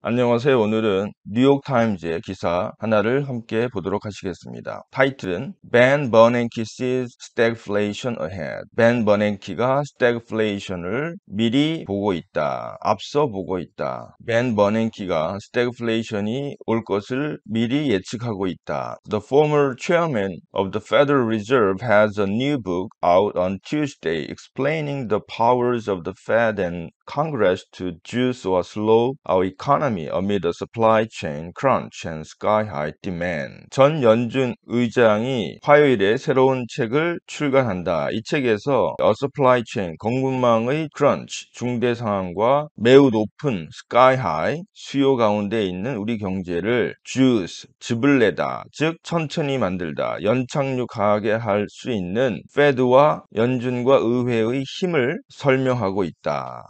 안녕하세요. 오늘은 뉴욕타임즈의 기사 하나를 함께 보도록 하시겠습니다. 타이틀은 Ben Bernanke sees stagflation ahead. 벤 버냉키가 stagflation을 미리 보고 있다. 앞서 보고 있다. 벤 버냉키가 stagflation이 올 것을 미리 예측하고 있다. The former chairman of the Federal Reserve has a new book out on Tuesday explaining the powers of the Fed and Congress to juice or slow our economy amid a supply chain crunch and sky-high demand. 전 연준 의장이 화요일에 새로운 책을 출간한다. 이 책에서 A Supply Chain, 공급망의 crunch, 중대 상황과 매우 높은 sky-high, 수요 가운데 있는 우리 경제를 juice, 즙을 내다, 즉 천천히 만들다, 연착륙하게 할 수 있는 Fed와 연준과 의회의 힘을 설명하고 있다.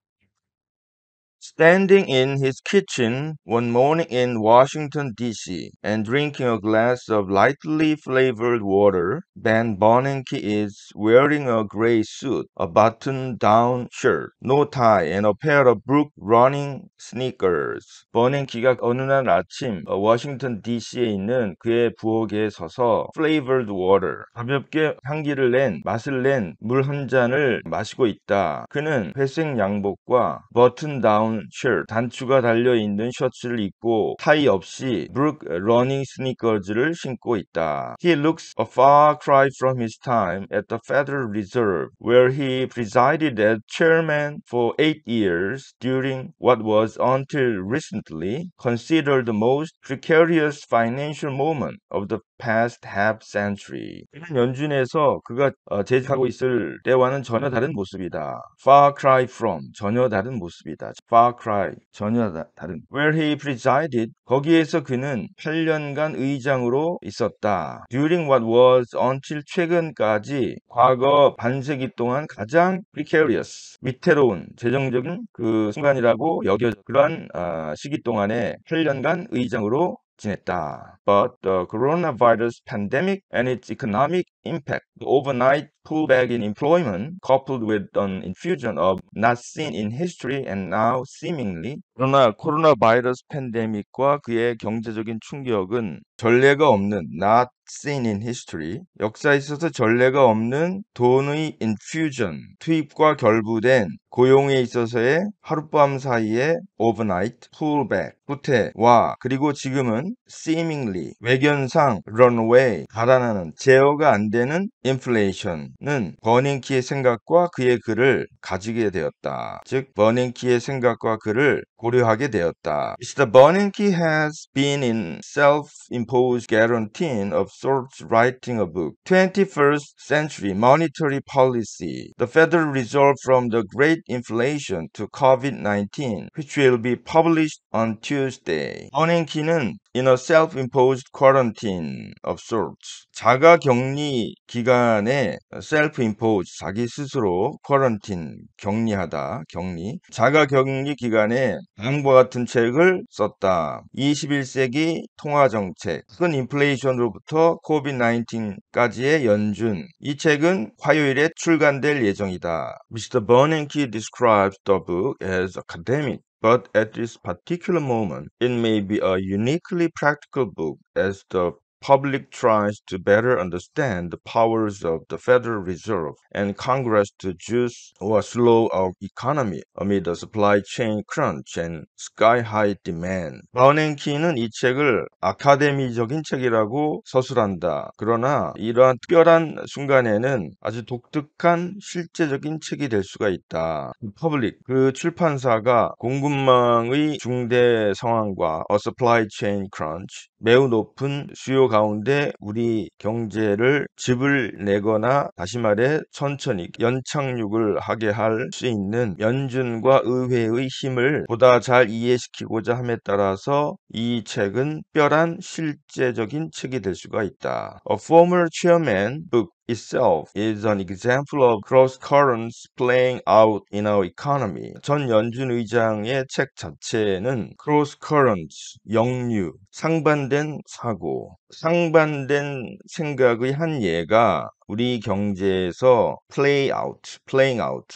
Standing in his kitchen one morning in Washington, D.C., and drinking a glass of lightly flavored water, Ben Bernanke is wearing a gray suit, a button-down shirt, no tie, and a pair of Brook running sneakers. 버냉키가 어느 날 아침 워싱턴 DC에 있는 그의 부엌에 서서 flavored water, 가볍게 향기를 낸, 맛을 낸 물 한 잔을 마시고 있다. 그는 회색 양복과 button-down shirt, 단추가 달려있는 셔츠를 입고 타이 없이 Brook running sneakers를 신고 있다. He looks a far cry from his time at the Federal Reserve, where he presided as chairman for 8 years during what was until recently considered the most precarious financial moment of the past half century. 연준에서 그가 재직하고 있을 때와는 전혀 다른 모습이다. Far cry from, 전혀 다른 모습이다. Far cry, 전혀 다른. Where he presided, 거기에서 그는 8년간 의장으로 있었다. During what was until 최근까지 과거 반세기 동안 가장 precarious, 위태로운 재정적인 그 순간이라고 여겨져 그러한 시기 동안에 8년간 의장으로 지냈다. But the coronavirus pandemic and its economic impact, the overnight pullback in employment, coupled with an infusion of not seen in history and now seemingly. 그러나 코로나 바이러스 팬데믹과 그의 경제적인 충격은 전례가 없는 not seen in history, 역사에 있어서 전례가 없는 돈의 infusion, 투입과 결부된 고용에 있어서의 하룻밤 사이에 overnight pullback, 후퇴와 그리고 지금은 seemingly, 외견상 runaway, 달아나는, 제어가 안 되는 inflation은 버냉키의 생각과 그의 글을 가지게 되었다. 즉 버냉키의 생각과 글을 고려하게 되었다. Mr. Bernanke has been in self-imposed quarantine of sorts writing a book, 21st Century Monetary Policy, the Federal Reserve from the Great Inflation to COVID-19, which will be published on Tuesday. 버냉키는 in a self-imposed quarantine of sorts, 자가격리 기간에 self-imposed, 자기 스스로 quarantine, 격리하다, 격리, 자가격리 기간에 다음과 같은 책을 썼다. 21세기 통화정책, 큰 인플레이션으로부터 COVID-19까지의 연준. 이 책은 화요일에 출간될 예정이다. Mr. Bernanke describes the book as academic, but at this particular moment, it may be a uniquely practical book as the public tries to better understand the powers of the Federal Reserve and Congress to juice or slow our economy amid a supply chain crunch and sky-high demand. 버냉키는 이 책을 아카데미적인 책이라고 서술한다. 그러나 이러한 특별한 순간에는 아주 독특한 실제적인 책이 될 수가 있다. 퍼블릭, 그 출판사가 공급망의 중대 상황과 a supply chain crunch, 매우 높은 수요 가운데 우리 경제를 즙을 내거나 다시 말해 천천히 연착륙을 하게 할 수 있는 연준과 의회의 힘을 보다 잘 이해시키고자 함에 따라서 이 책은 특별한 실제적인 책이 될 수가 있다. A former chairman book itself is an example of cross currents playing out in our economy. 전 연준 의장의 책 자체는 cross currents, 역류, 상반된 사고, 상반된 생각의 한 예가 우리 경제에서 playing out,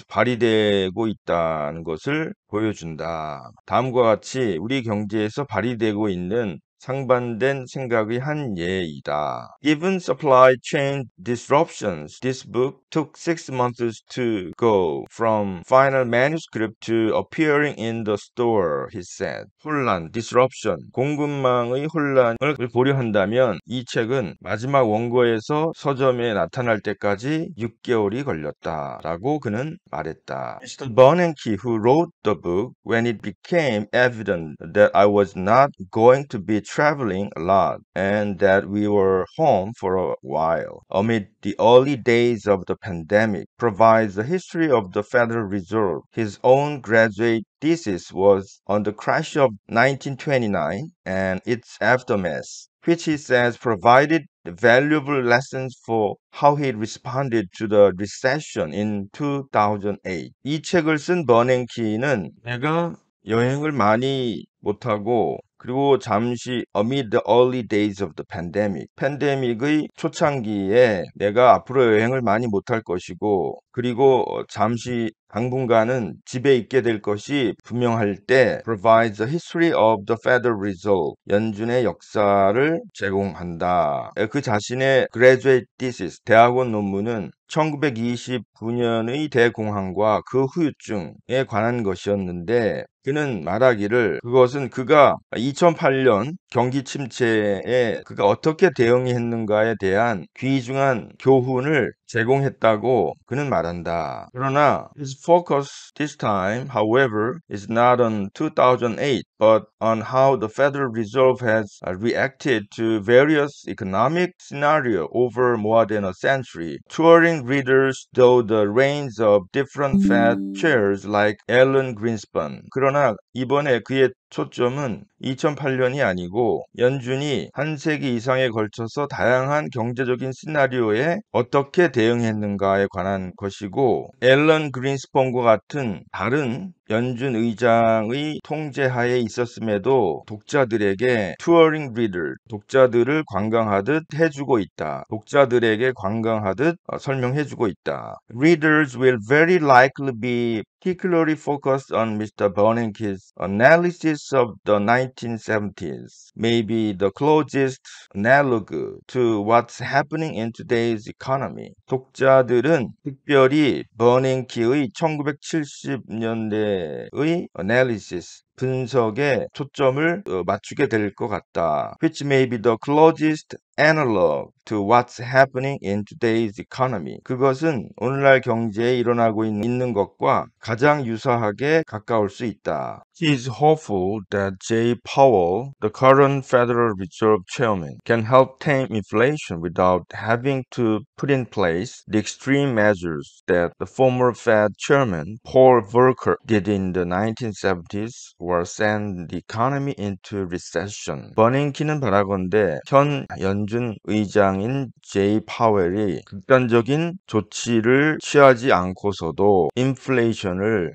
발휘되고 있다는 것을 보여준다. 다음과 같이 우리 경제에서 발휘되고 있는 상반된 생각의 한 예이다. Given supply chain disruptions, this book took 6 months to go from final manuscript to appearing in the store, he said. 혼란, disruption, 공급망의 혼란을 보려 한다면 이 책은 마지막 원고에서 서점에 나타날 때까지 6개월이 걸렸다라고 그는 말했다. Mr. Bernanke, who wrote the book when it became evident that I was not going to be traveling a lot and that we were home for a while amid the early days of the pandemic, provides a history of the Federal Reserve. His own graduate thesis was on the crash of 1929 and its aftermath, which he says provided valuable lessons for how he responded to the recession in 2008. 이 책을 쓴 버냉키는 내가 여행을 많이 못하고 그리고 잠시 amid the early days of the pandemic, 팬데믹의 초창기에 내가 앞으로 여행을 많이 못할 것이고 그리고 잠시 당분간은 집에 있게 될 것이 분명할 때 provides a history of the Federal Reserve, 연준의 역사를 제공한다. 그 자신의 graduate thesis, 대학원 논문은 1929년의 대공황과 그 후유증에 관한 것이었는데 그는 말하기를 그것은 그가 2008년 경기 침체에 그가 어떻게 대응했는가에 대한 귀중한 교훈을 제공했다고 그는 말한다. 그러나 his focus this time, however, is not on 2008, but on how the Federal Reserve has reacted to various economic scenarios over more than a century. Touring readers though the reins of different Fed chairs like Alan Greenspan. 그러나 이번에 그의 초점은 2008년이 아니고 연준이 한 세기 이상에 걸쳐서 다양한 경제적인 시나리오에 어떻게 대응했는가에 관한 것이고 앨런 그린스펀과 같은 다른 연준 의장의 통제하에 있었음에도 독자들에게 touring reader, 독자들을 관광하듯 해주고 있다. 독자들에게 관광하듯 설명해주고 있다. Readers will very likely be particularly focused on Mr. Bernanke's analysis of the 1970s, maybe the closest analog to what's happening in today's economy. 독자들은 특별히 버냉키의 1970년대의 analysis, 분석에 초점을 맞추게 될 것 같다. Which may be the closest analog to what's happening in today's economy. 그것은 오늘날 경제에 일어나고 있는 것과 가장 유사하게 가까울 수 있다. He is hopeful that Jay Powell, the current Federal Reserve Chairman, can help tame inflation without having to put in place the extreme measures that the former Fed Chairman Paul Volcker did in the 1970s or send the economy into recession. 버냉키는 바라건대 현 연준 의장인 제이 파웰이 극단적인 조치를 취하지 않고서도 인플레이션을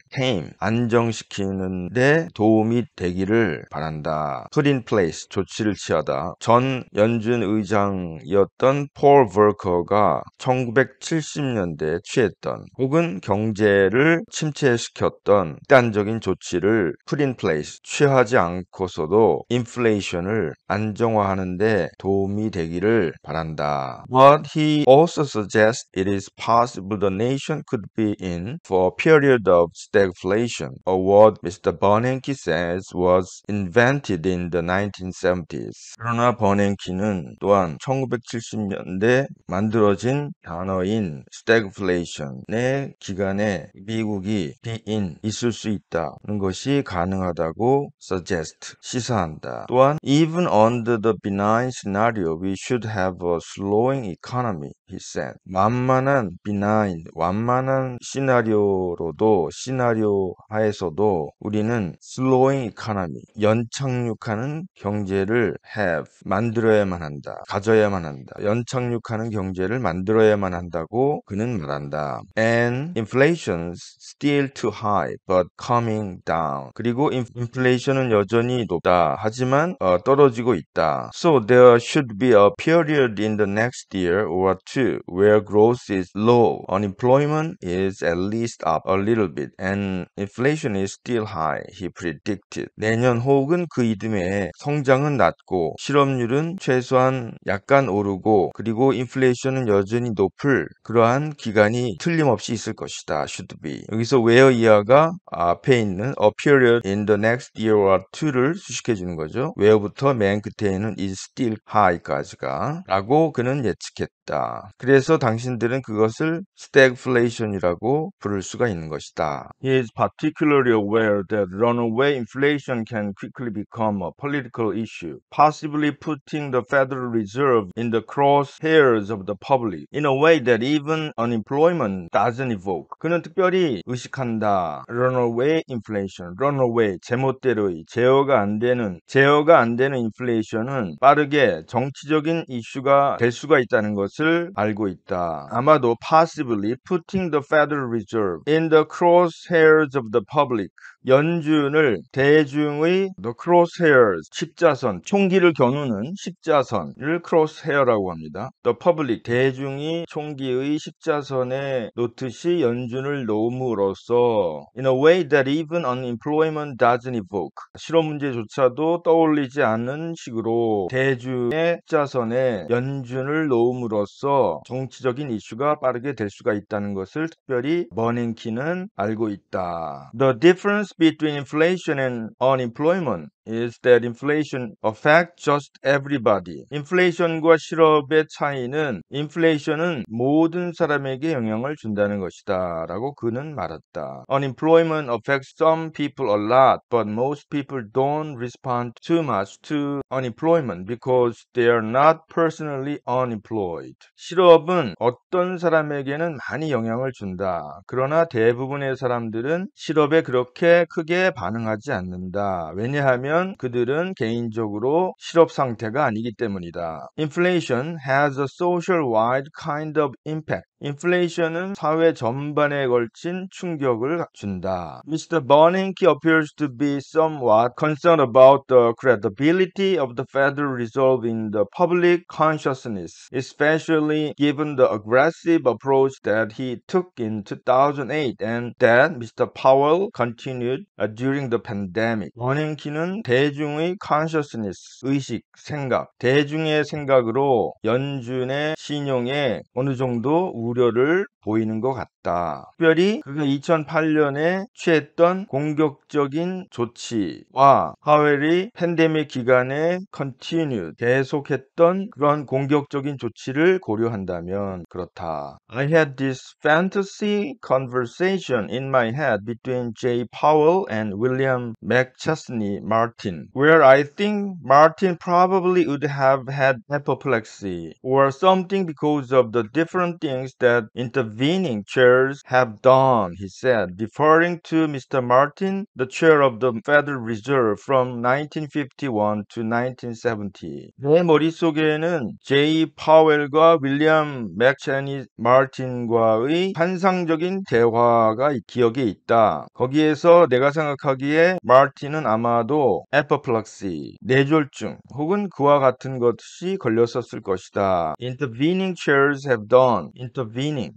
안정시키는 데 도움이 되기를 바란다. Put in place, 조치를 취하다. 전 연준 의장이었던 폴 볼커가 1970년대에 취했던 혹은 경제를 침체시켰던 극단적인 조치를 put in place, 취하지 않고서도 인플레이션을 안정화하는 데 도움이 되기를 바란다. But he also suggests it is possible the nation could be in for a period of stagflation, a word Mr. Bernanke says was invented in the 1970s. 그러나 버냉키는 또한 1970년대 만들어진 단어인 stagflation의 기간에 미국이 be in, 있을 수 있다는 것이 가능하다고 suggest, 시사한다. 또한 even under the benign scenario we should have a slowing economy, he said. 완만한 시나리오로도, 시나리오 하에서도 우리는 slowing economy, 연착륙하는 경제를 만들어야만 한다. 가져야만 한다. 연착륙하는 경제를 만들어야만 한다고 그는 말한다. And inflation's still too high, but coming down. 그리고 인플레이션은 여전히 높다. 하지만 떨어지고 있다. So there should be a period in the next year or two where growth is low, unemployment is at least up a little bit, and inflation is still high, he predicted. 내년 혹은 그 이듬해에 성장은 낮고 실업률은 최소한 약간 오르고 그리고 인플레이션은 여전히 높을 그러한 기간이 틀림없이 있을 것이다. should be. 여기서 where 이하가 앞에 있는 a period in the next year or two를 수식해 주는 거죠. where부터 맨 끝에 있는 is still high까지가 라고 그는 예측했다. 그래서 당신들은 그것을 stagflation이라고 부를 수가 있는 것이다. He is particularly aware that runaway inflation can quickly become a political issue, possibly putting the Federal Reserve in the crosshairs of the public in a way that even unemployment doesn't evoke. 그는 특별히 의식한다. runaway inflation, runaway, 제멋대로의, 제어가 안 되는 인플레이션은 빠르게 정치적인 이슈가 될 수가 있다는 것을 알고 있다. 아마도 possibly putting the Federal Reserve in the crosshairs of the public, 연준을 대중의 the crosshairs, 십자선, 총기를 겨누는 십자선을 crosshair라고 합니다. The public, 대중이 총기의 십자선에 놓듯이 연준을 놓음으로써 in a way that even unemployment doesn't evoke, 실업 문제조차도 떠올리지 않는 식으로 대중의 십자선에 연준을 놓음으로써 정치적인 이슈가 빠르게 될 수가 있다는 것을 특별히 버냉키는 알고 있다. The difference between inflation and unemployment is that inflation affects just everybody. 인플레이션과 실업의 차이는 인플레이션은 모든 사람에게 영향을 준다는 것이다 라고 그는 말했다. Unemployment affects some people a lot, but most people don't respond too much to unemployment because they are not personally unemployed. 실업은 어떤 사람에게는 많이 영향을 준다. 그러나 대부분의 사람들은 실업에 그렇게 크게 반응하지 않는다. 왜냐하면 그들은 개인적으로 실업 상태가 아니기 때문이다. Inflation has a social-wide kind of impact. 인플레이션은 사회 전반에 걸친 충격을 준다. Mr. Bernanke appears to be somewhat concerned about the credibility of the Federal Reserve in the public consciousness, especially given the aggressive approach that he took in 2008 and that Mr. Powell continued during the pandemic. 버냉키는 대중의 consciousness, 의식, 생각, 대중의 생각으로 연준의 신용에 어느 정도 우려를 보이는 것 같다. 특별히 그가 2008년에 취했던 공격적인 조치와 하웰이 팬데믹 기간에 계속했던 그런 공격적인 조치를 고려한다면 그렇다. I had this fantasy conversation in my head between Jay Powell and William McChesney Martin, where I think Martin probably would have had apoplexy or something because of the different things that intervening chairs have done, he said, referring to Mr. Martin, the chair of the Federal Reserve from 1951 to 1970. 내 머릿속에는 제이 파웰과 윌리엄 맥체니 마틴과의 환상적인 대화가 기억에 있다. 거기에서 내가 생각하기에 마틴은 아마도 apoplexy, 뇌졸중 혹은 그와 같은 것이 걸렸었을 것이다. Intervening chairs have done, intervening,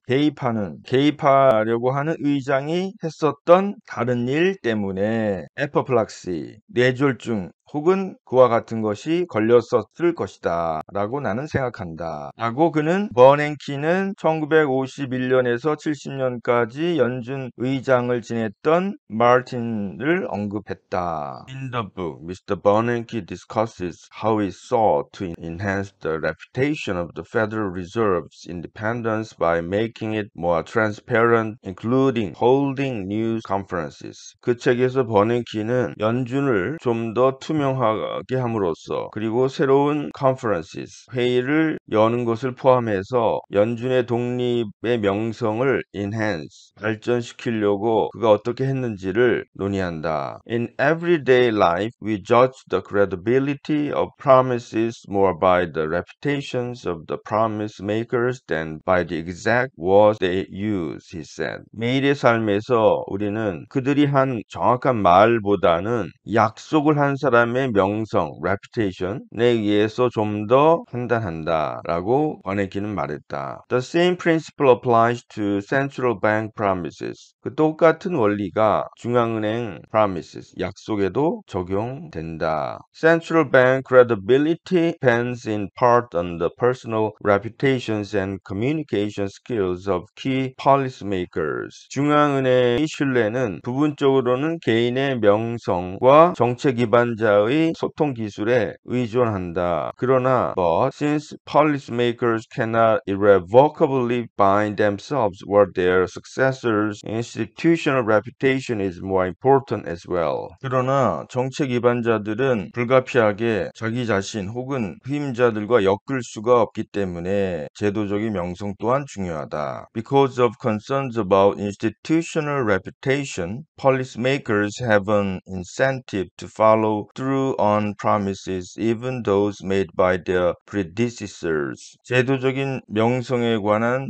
개입하려고 하는 의장이 했었던 다른 일 때문에 apoplexy, 뇌졸중 혹은 그와 같은 것이 걸렸었을 것이다 라고 나는 생각한다 라고 그는 버냉키는 1951년에서 70년까지 연준 의장을 지냈던 마틴을 언급했다. In the book, Mr. Bernanke discusses how he sought to enhance the reputation of the Federal Reserve's independence by making it more transparent, including holding news conferences. 그 책에서 버냉키는 연준을 좀 더 투명하게 함으로써 그리고 새로운 conferences, 회의를 여는 것을 포함해서 연준의 독립의 명성을 enhance, 발전시키려고 그가 어떻게 했는지를 논의한다. In everyday life, we judge the credibility of promises more by the reputations of the promise makers than by the exact words they use, he said. 매일의 삶에서 우리는 그들이 한 정확한 말보다는 약속을 한 사람의 명성, reputation에 의해서 좀 더 판단한다 라고 버네키는 말했다. The same principle applies to central bank promises. 그 똑같은 원리가 중앙은행 promises, 약속에도 적용된다. Central bank credibility depends in part on the personal reputations and communication skills of key policymakers. 중앙은행의 신뢰는 부분적으로는 개인의 명성과 정책 기반자의 소통 기술에 의존한다. 그러나 but since policymakers cannot irrevocably bind themselves or their successors, institutional reputation is more important as well. 그러나 정책 기반자들은 불가피하게 자기 자신 혹은 후임자들과 엮을 수가 없기 때문에 제도적인 명성 또한 중요하다. Because of concerns about institutional reputation, policymakers have an incentive to follow through on promises, even those made by their predecessors. 제도적인 명성에 관한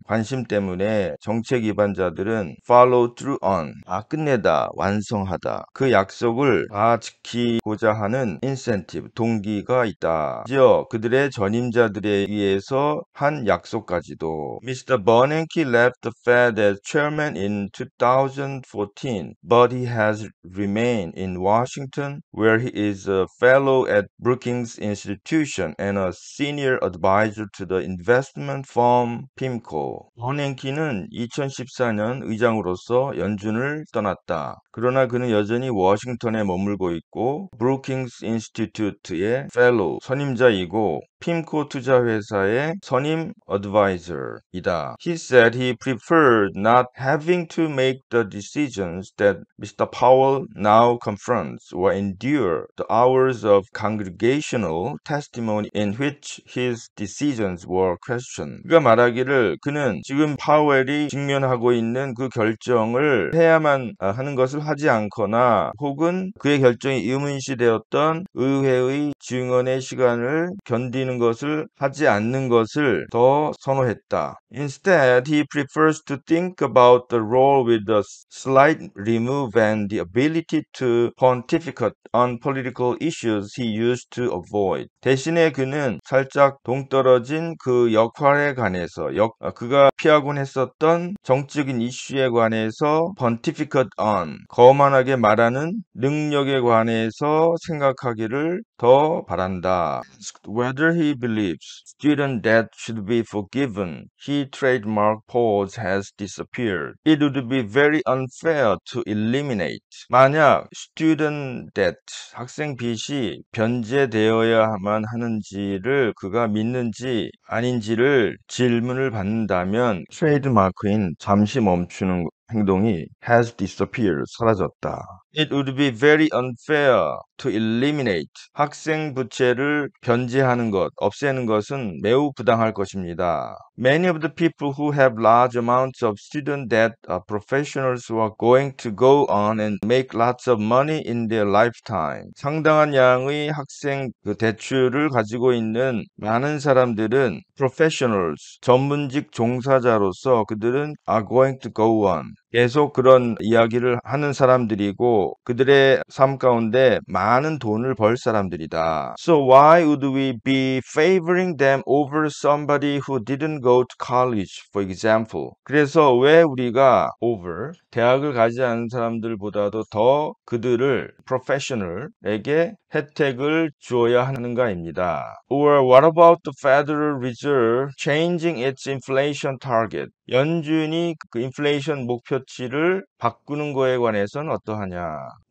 관심 때문에 정책 기반자들은 follow through on, 끝내다, 완성하다. 그 약속을 지키고자 하는 incentive, 동기가 있다. 심지어 그들의 전임자들에 의해서 한 약속까지도. Mr. Bernanke left the Fed as chairman in 2014, but he has remained in Washington, where he is a fellow at Brookings Institution and a senior advisor to the investment firm PIMCO. 버냉키는 2014년 의장으로서 연준을 떠났다. 그러나 그는 여전히 워싱턴에 머물고 있고 브루킹스 인스티튜트의 펠로우, 선임자이고 PIMCO 투자회사의 선임 어드바이저이다. He said he preferred not having to make the decisions that Mr. Powell now confronts or endure the hours of congregational testimony in which his decisions were questioned. 그가 말하기를 그는 지금 파웰이 직면하고 있는 그 결정을 해야만 하는 것을 하지 않거나 혹은 그의 결정이 의문시되었던 의회의 증언의 시간을 견디는 것을 하지 않는 것을 더 선호했다. Instead, he prefers to think about the role with a slight remove and the ability to pontificate on political issues he used to avoid. 대신에 그는 살짝 동떨어진 그 역할에 관해서 그가 피하곤 했었던 정적인 이슈에 관해서 pontificate on, 거만하게 말하는 능력에 관해서 생각하기를 더 바란다. Whether he believes student debt should be forgiven, he trademark pause has disappeared. It would be very unfair to eliminate. 만약 student debt, 학생 빚이 변제되어야만 하는지를 그가 믿는지 아닌지를 질문을 받는다면 트레이드마크인 잠시 멈추는 행동이 has disappeared, 사라졌다. It would be very unfair to eliminate. 학생 부채를 변제하는 것, 없애는 것은 매우 부당할 것입니다. Many of the people who have large amounts of student debt are professionals who are going to go on and make lots of money in their lifetime. 상당한 양의 학생 대출을 가지고 있는 많은 사람들은 professionals, 전문직 종사자로서 그들은 are going to go on. 계속 그런 이야기를 하는 사람들이고 그들의 삶 가운데 많은 돈을 벌 사람들이다. So why would we be favoring them over somebody who didn't go to college, for example? 그래서 왜 우리가 over, 대학을 가지 않은 사람들보다도 더 그들을 professional에게 혜택을 주어야 하는가입니다. Or what about the Federal Reserve changing its inflation target? 연준이 그 인플레이션 목표치를 바꾸는 거에 관해서는 어떠하냐?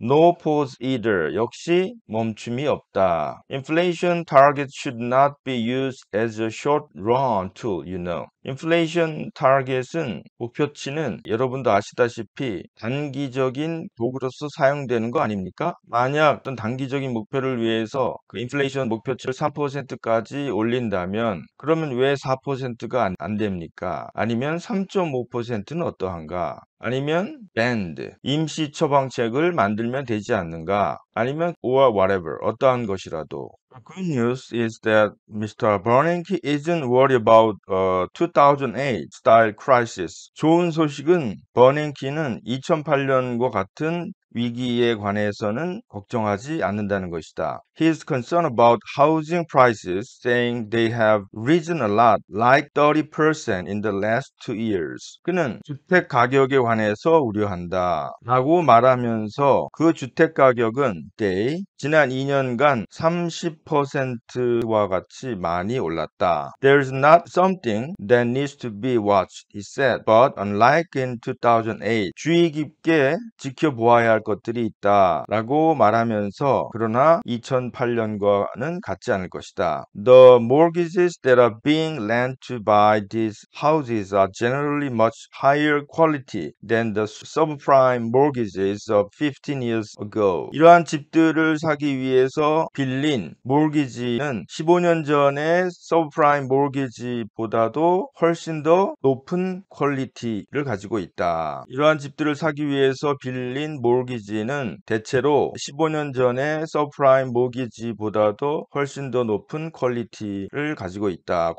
No pause either. 역시 멈춤이 없다. Inflation target should not be used as a short run tool, you know. 인플레이션 타겟은 목표치는 여러분도 아시다시피 단기적인 도구로서 사용되는 거 아닙니까? 만약 어떤 단기적인 목표를 위해서 그 인플레이션 목표치를 3%까지 올린다면 그러면 왜 4%가 안 됩니까? 아니면 3.5%는 어떠한가? 아니면 band, 임시 처방책을 만들면 되지 않는가? 아니면 or whatever, 어떠한 것이라도. The good news is that Mr. Bernanke isn't worried about 2008 style crisis. 좋은 소식은 버냉키는 2008년과 같은 위기에 관해서는 걱정하지 않는다는 것이다. He is concerned about housing prices, saying they have risen a lot, like 30% in the last 2 years. 그는 주택 가격에 관해서 우려한다. 라고 말하면서 그 주택 가격은 지난 2년간 30%와 같이 많이 올랐다. There's not something that needs to be watched, he said, but unlike in 2008, 주의 깊게 지켜보아야 할 것들이 있다. 라고 말하면서 그러나 2008년과는 같지 않을 것이다. The mortgages that are being lent to buy these houses are generally much higher quality than the subprime mortgages of 15 years ago. 이러한 집들을 사기 위해서 빌린 몰기지는 15년 전의 서브프라임 몰기지보다도 훨씬 더 높은 퀄리티를 가지고 있다. 이러한 집들을 사기 위해서 빌린 몰기지는 대체로 15년 전의 서브프라임 몰기지보다도 훨씬 더 높은 퀄리티를 가지고 있다.